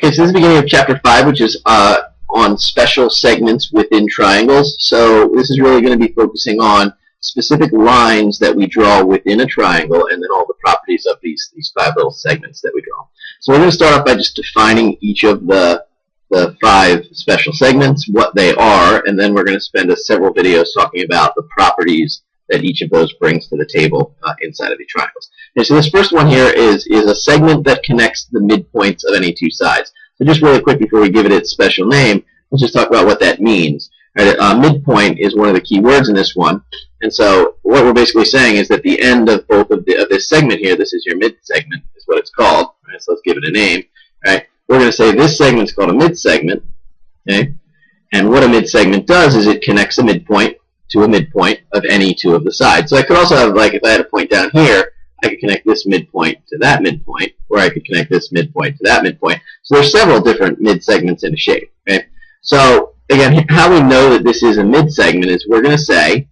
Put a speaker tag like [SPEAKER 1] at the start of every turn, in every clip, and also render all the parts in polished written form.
[SPEAKER 1] Okay, so this is the beginning of chapter 5, which is on special segments within triangles. So this is really going to be focusing on specific lines that we draw within a triangle and then all the properties of these 5 little segments that we draw. So we're going to start off by just defining each of the 5 special segments, what they are, and then we're going to spend several videos talking about the properties that each of those brings to the table inside of the triangles. Okay, so this first one here is a segment that connects the midpoints of any 2 sides. So just really quick before we give it its special name, let's just talk about what that means. Right, midpoint is one of the key words in this one, and so what we're basically saying is that the end of both of this segment here, this is your mid segment, is what it's called. Right, so let's give it a name. Right, we're going to say this segment is called a mid segment. Okay, and what a mid segment does is it connects a midpoint to a midpoint of any 2 of the sides. So I could also have, like, if I had a point down here, I could connect this midpoint to that midpoint, or I could connect this midpoint to that midpoint. So there's several different mid segments in a shape. Okay, so again, how we know that this is a mid segment is we're going to say,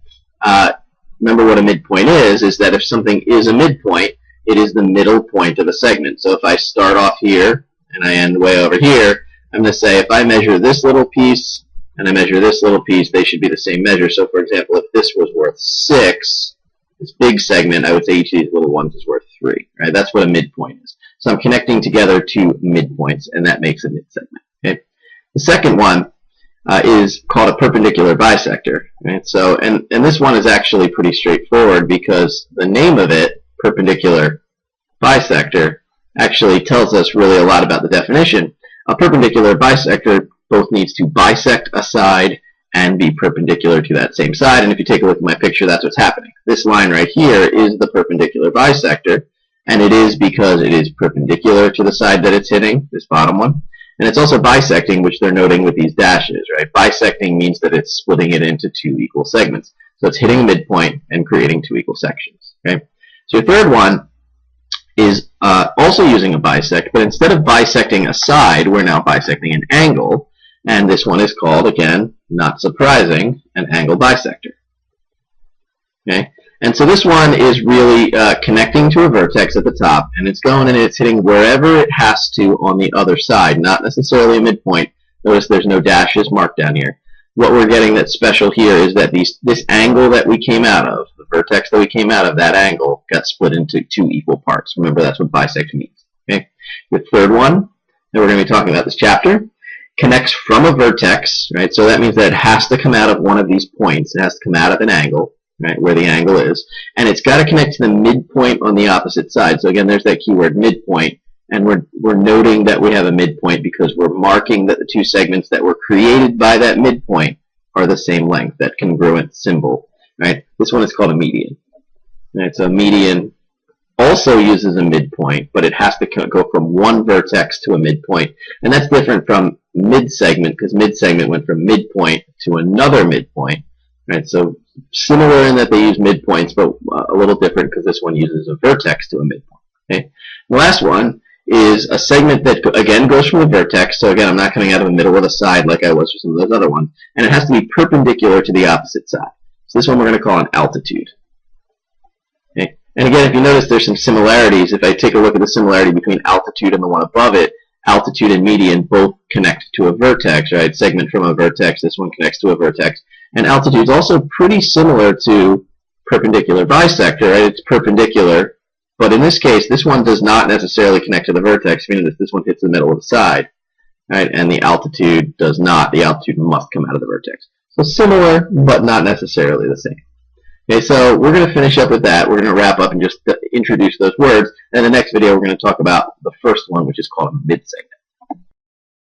[SPEAKER 1] remember what a midpoint is that if something is a midpoint, it is the middle point of a segment. So if I start off here and I end way over here, I'm going to say if I measure this little piece and I measure this little piece, they should be the same measure. So for example, if this was worth 6, this big segment, I would say each of these little ones is worth 3. Right? That's what a midpoint is. So I'm connecting together 2 midpoints, and that makes a mid segment. Okay? The second one is called a perpendicular bisector. Right? So, and this one is actually pretty straightforward because the name of it, perpendicular bisector, actually tells us really a lot about the definition. A perpendicular bisector both needs to bisect a side and be perpendicular to that same side. And if you take a look at my picture, that's what's happening. This line right here is the perpendicular bisector, and it is because it is perpendicular to the side that it's hitting, this bottom one. And it's also bisecting, which they're noting with these dashes, right? Bisecting means that it's splitting it into 2 equal segments. So it's hitting a midpoint and creating 2 equal sections, okay? So your third one is also using a bisect, but instead of bisecting a side, we're now bisecting an angle. And this one is called, again, not surprising, an angle bisector. Okay? And so this one is really connecting to a vertex at the top, and it's going and it's hitting wherever it has to on the other side, not necessarily a midpoint. Notice there's no dashes marked down here. What we're getting that's special here is that this angle that we came out of, the vertex that we came out of, that angle got split into 2 equal parts. Remember, that's what bisect means. Okay? The third one that we're going to be talking about this chapter connects from a vertex, right? So that means that it has to come out of one of these points. It has to come out of an angle, right, where the angle is. And it's got to connect to the midpoint on the opposite side. So again, there's that keyword midpoint. And we're noting that we have a midpoint because we're marking that the 2 segments that were created by that midpoint are the same length, that congruent symbol, right? This one is called a median. Right? So a median also uses a midpoint, but it has to go from one vertex to a midpoint. And that's different from mid-segment, because mid-segment went from midpoint to another midpoint. Right? So similar in that they use midpoints, but a little different because this one uses a vertex to a midpoint. Okay? The last one is a segment that, again, goes from a vertex. So again, I'm not coming out of the middle of the side like I was for some of those other ones. And it has to be perpendicular to the opposite side. So this one we're going to call an altitude. Okay? And again, if you notice, there's some similarities. If I take a look at the similarity between altitude and the one above it, altitude and median both connect to a vertex, right? Segment from a vertex, this one connects to a vertex. And altitude is also pretty similar to perpendicular bisector, right? It's perpendicular, but in this case, this one does not necessarily connect to the vertex, meaning that this one hits the middle of the side, right? And the altitude does not. The altitude must come out of the vertex. So similar, but not necessarily the same. Okay, so we're going to finish up with that. We're going to wrap up and just introduce those words. And in the next video, we're going to talk about the first one, which is called a mid-segment.